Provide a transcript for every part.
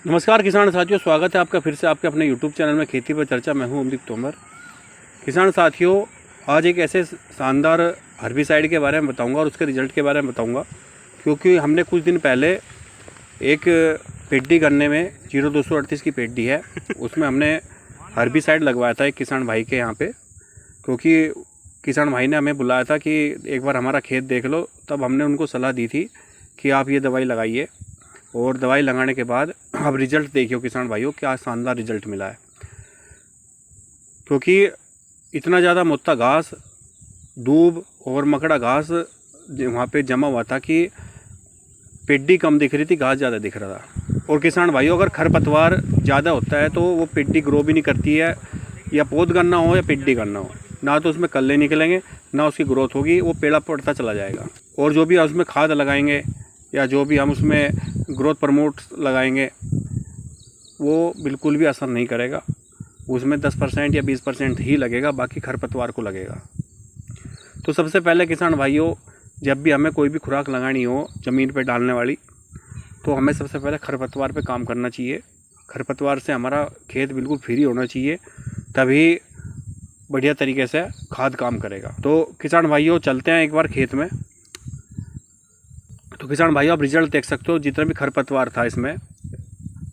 नमस्कार किसान साथियों, स्वागत है आपका फिर से आपके अपने YouTube चैनल में खेती पर चर्चा। मैं हूं अमदीप तोमर। किसान साथियों, आज एक ऐसे शानदार हर्बिसाइड के बारे में बताऊंगा और उसके रिज़ल्ट के बारे में बताऊंगा, क्योंकि हमने कुछ दिन पहले एक पेड्डी गन्ने में 0238 की पेड्डी है, उसमें हमने हर्बिसाइड लगवाया था एक किसान भाई के यहाँ पे। क्योंकि किसान भाई ने हमें बुलाया था कि एक बार हमारा खेत देख लो, तब हमने उनको सलाह दी थी कि आप ये दवाई लगाइए। और दवाई लगाने के बाद अब रिज़ल्ट देखियो किसान भाइयों, क्या शानदार रिज़ल्ट मिला है। क्योंकि इतना ज़्यादा मोटा घास, दूब और मकड़ा घास वहाँ पे जमा हुआ था कि पेड्डी कम दिख रही थी, घास ज़्यादा दिख रहा था। और किसान भाइयों, अगर खरपतवार ज़्यादा होता है तो वो पेड्डी ग्रो भी नहीं करती है, या पौध गन्ना हो या पेड्डी गन्ना हो, ना तो उसमें कल्ले निकलेंगे ना उसकी ग्रोथ होगी, वो पेड़ा पड़ता चला जाएगा। और जो भी उसमें खाद लगाएंगे या जो भी हम उसमें ग्रोथ प्रमोट लगाएंगे, वो बिल्कुल भी असर नहीं करेगा। उसमें 10% या 20% ही लगेगा, बाकी खरपतवार को लगेगा। तो सबसे पहले किसान भाइयों, जब भी हमें कोई भी खुराक लगानी हो ज़मीन पे डालने वाली, तो हमें सबसे पहले खरपतवार पे काम करना चाहिए। खरपतवार से हमारा खेत बिल्कुल फ्री होना चाहिए, तभी बढ़िया तरीके से खाद काम करेगा। तो किसान भाइयों, चलते हैं एक बार खेत में। तो किसान भाइयों, आप रिजल्ट देख सकते हो, जितना भी खरपतवार था इसमें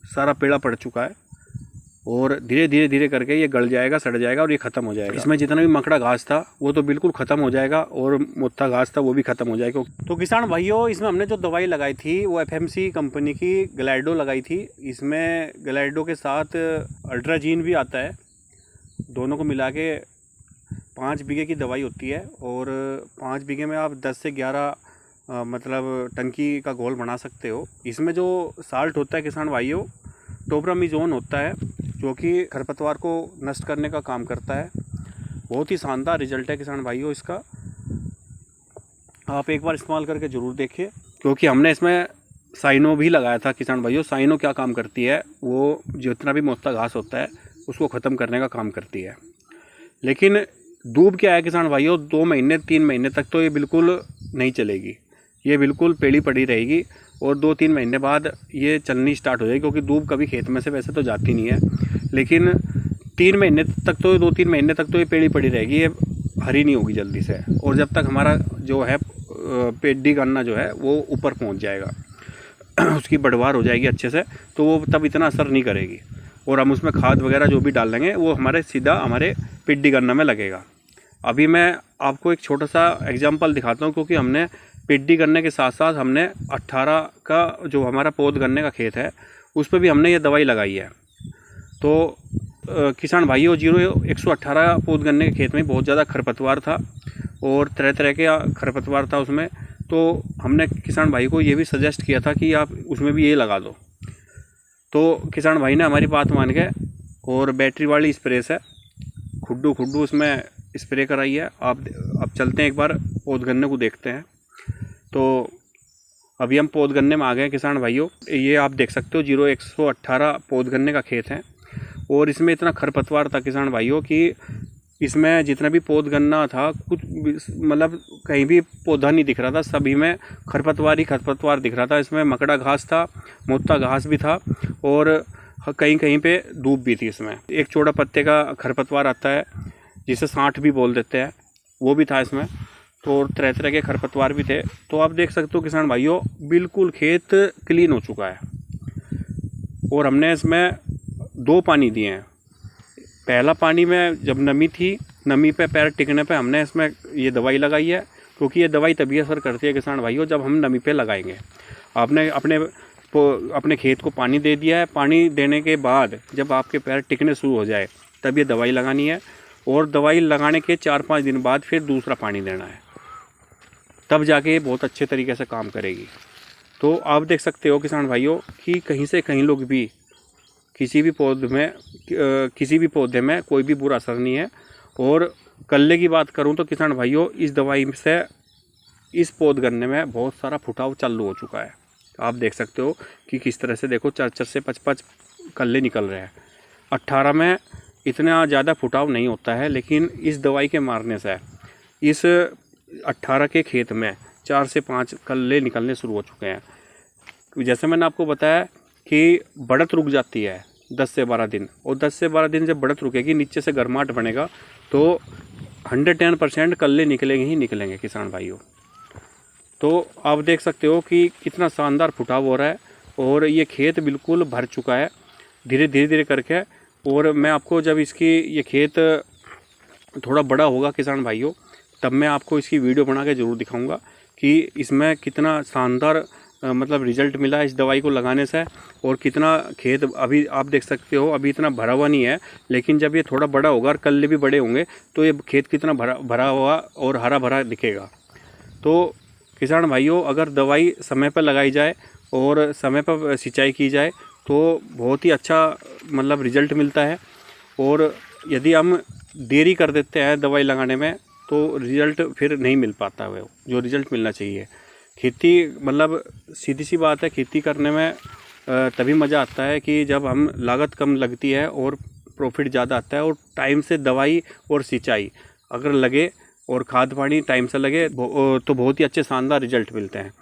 सारा पेड़ा पड़ चुका है, और धीरे धीरे करके ये गल जाएगा, सड़ जाएगा और ये ख़त्म हो जाएगा। इसमें जितना भी मकड़ा घास था वो तो बिल्कुल ख़त्म हो जाएगा, और मोटा घास था वो भी ख़त्म हो जाएगा। तो किसान भाइयों, इसमें हमने जो दवाई लगाई थी वो FMC कंपनी की ग्लाइडो लगाई थी। इसमें ग्लाइडो के साथ अल्ट्राजीन भी आता है। दोनों को मिला के 5 बीघे की दवाई होती है, और 5 बीघे में आप 10 से 11 मतलब टंकी का घोल बना सकते हो। इसमें जो साल्ट होता है किसान भाइयों, टोब्रामिजोन होता है, जो कि खरपतवार को नष्ट करने का काम करता है। बहुत ही शानदार रिजल्ट है किसान भाइयों इसका। आप एक बार इस्तेमाल करके ज़रूर देखिए। क्योंकि हमने इसमें साइनो भी लगाया था किसान भाइयों। साइनो क्या काम करती है, वो जितना भी मोटा घास होता है उसको ख़त्म करने का काम करती है। लेकिन दूब क्या है किसान भाइयों, 2 महीने 3 महीने तक तो ये बिल्कुल नहीं चलेगी, ये बिल्कुल पेड़ी पड़ी रहेगी, और 2-3 महीने बाद ये चलनी स्टार्ट हो जाएगी। क्योंकि दूब कभी खेत में से वैसे तो जाती नहीं है, लेकिन 3 महीने तक तो 2-3 महीने तक तो ये पेड़ी पड़ी रहेगी, ये हरी नहीं होगी जल्दी से। और जब तक हमारा जो है पेड्डी गन्ना जो है वो ऊपर पहुंच जाएगा, उसकी बढ़वार हो जाएगी अच्छे से, तो वो तब इतना असर नहीं करेगी। और हम उसमें खाद वगैरह जो भी डाल देंगे वो हमारे सीधा हमारे पेड्डी गन्ना में लगेगा। अभी मैं आपको एक छोटा सा एग्जाम्पल दिखाता हूँ। क्योंकि हमने पेड्डी गन्ने के साथ साथ हमने 18 का जो हमारा पौध गन्ने का खेत है उस पर भी हमने ये दवाई लगाई है। तो किसान भाइयों, 0118 पौध गन्ने के खेत में बहुत ज़्यादा खरपतवार था, और तरह तरह के खरपतवार था उसमें। तो हमने किसान भाई को ये भी सजेस्ट किया था कि आप उसमें भी ये लगा दो। तो किसान भाई ने हमारी बात मान के और बैटरी वाली स्प्रे से खुड्डू उसमें स्प्रे कराई है। अब चलते हैं एक बार पौध गन्ने को देखते हैं। तो अभी हम पौध गन्ने में आ गए किसान भाइयों। ये आप देख सकते हो 0118 पौध गन्ने का खेत है, और इसमें इतना खरपतवार था किसान भाइयों कि इसमें जितना भी पौध गन्ना था, कुछ मतलब कहीं भी पौधा नहीं दिख रहा था, सभी में खरपतवार ही खरपतवार दिख रहा था। इसमें मकड़ा घास था, मोटा घास भी था, और कहीं कहीं पे दूब भी थी। इसमें एक चौड़ा पत्ते का खरपतवार आता है जिसे 60 भी बोल देते हैं, वो भी था इसमें। तो तरह तरह के खरपतवार भी थे। तो आप देख सकते हो किसान भाइयों, बिल्कुल खेत क्लीन हो चुका है। और हमने इसमें 2 पानी दिए हैं। पहला पानी में जब नमी थी, नमी पे पैर टिकने पे हमने इसमें ये दवाई लगाई है। क्योंकि ये दवाई तभी असर करती है किसान भाइयों जब हम नमी पे लगाएंगे। आपने अपने खेत को पानी दे दिया है, पानी देने के बाद जब आपके पैर टिकने शुरू हो जाए तब ये दवाई लगानी है, और दवाई लगाने के 4-5 दिन बाद फिर दूसरा पानी देना है, तब जाके ये बहुत अच्छे तरीके से काम करेगी। तो आप देख सकते हो किसान भाइयों कि कहीं से कहीं लोग भी किसी भी पौधे में कोई भी बुरा असर नहीं है। और कल्ले की बात करूं तो किसान भाइयों, इस दवाई से इस पौध गन्ने में बहुत सारा फुटाव चालू हो चुका है। आप देख सकते हो कि किस तरह से, देखो 4 से 5 कल्ले निकल रहे हैं। 18 में इतना ज़्यादा फुटाव नहीं होता है, लेकिन इस दवाई के मारने से इस 18 के खेत में 4 से 5 कल्ले निकलने शुरू हो चुके हैं। जैसे मैंने आपको बताया कि बढ़त रुक जाती है 10 से 12 दिन, और 10 से 12 दिन जब बढ़त रुकेगी, नीचे से गर्माहट बनेगा, तो 110% कल्ले निकलेंगे ही निकलेंगे किसान भाइयों। तो आप देख सकते हो कि कितना शानदार फुटाव हो रहा है, और ये खेत बिल्कुल भर चुका है धीरे धीरे करके। और मैं आपको जब इसकी ये खेत थोड़ा बड़ा होगा किसान भाइयों, तब मैं आपको इसकी वीडियो बना के ज़रूर दिखाऊंगा कि इसमें कितना शानदार मतलब रिज़ल्ट मिला इस दवाई को लगाने से, और कितना खेत अभी आप देख सकते हो अभी इतना भरा हुआ नहीं है, लेकिन जब ये थोड़ा बड़ा होगा और कल्ले भी बड़े होंगे तो ये खेत कितना भरा हुआ और हरा भरा दिखेगा। तो किसान भाइयों, अगर दवाई समय पर लगाई जाए और समय पर सिंचाई की जाए तो बहुत ही अच्छा मतलब रिज़ल्ट मिलता है। और यदि हम देरी कर देते हैं दवाई लगाने में तो रिज़ल्ट फिर नहीं मिल पाता है जो रिज़ल्ट मिलना चाहिए। खेती मतलब सीधी सी बात है, खेती करने में तभी मज़ा आता है कि जब हम लागत कम लगती है और प्रॉफिट ज़्यादा आता है, और टाइम से दवाई और सिंचाई अगर लगे और खाद पानी टाइम से लगे तो बहुत ही अच्छे शानदार रिज़ल्ट मिलते हैं।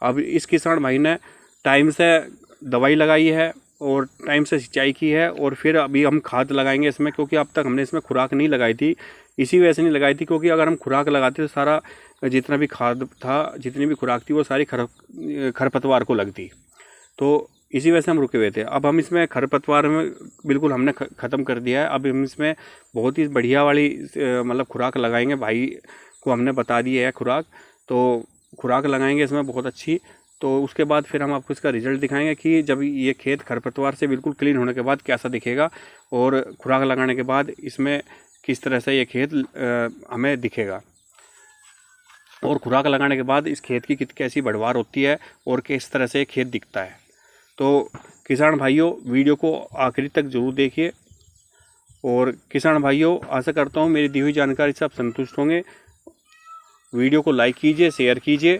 अब इस किसान भाई ने टाइम से दवाई लगाई है और टाइम से सिंचाई की है, और फिर अभी हम खाद लगाएंगे इसमें, क्योंकि अब तक हमने इसमें खुराक नहीं लगाई थी। इसी वजह से नहीं लगाई थी क्योंकि अगर हम खुराक लगाते तो सारा जितना भी खाद था, जितनी भी खुराक थी, वो सारी खरपतवार को लगती। तो इसी वजह से हम रुके हुए थे। अब हम इसमें खरपतवार में बिल्कुल हमने ख़त्म कर दिया है। अब हम इसमें बहुत ही बढ़िया वाली मतलब खुराक लगाएंगे। भाई को हमने बता दी है खुराक, तो खुराक लगाएंगे इसमें बहुत अच्छी। तो उसके बाद फिर हम आपको इसका रिज़ल्ट दिखाएंगे कि जब ये खेत खरपतवार से बिल्कुल क्लीन होने के बाद कैसा दिखेगा, और खुराक लगाने के बाद इसमें किस तरह से ये खेत हमें दिखेगा, और खुराक लगाने के बाद इस खेत की कैसी बढ़वार होती है और किस तरह से खेत दिखता है। तो किसान भाइयों, वीडियो को आखिरी तक ज़रूर देखिए। और किसान भाइयों, आशा करता हूँ मेरी दी हुई जानकारी से आप संतुष्ट होंगे। वीडियो को लाइक कीजिए, शेयर कीजिए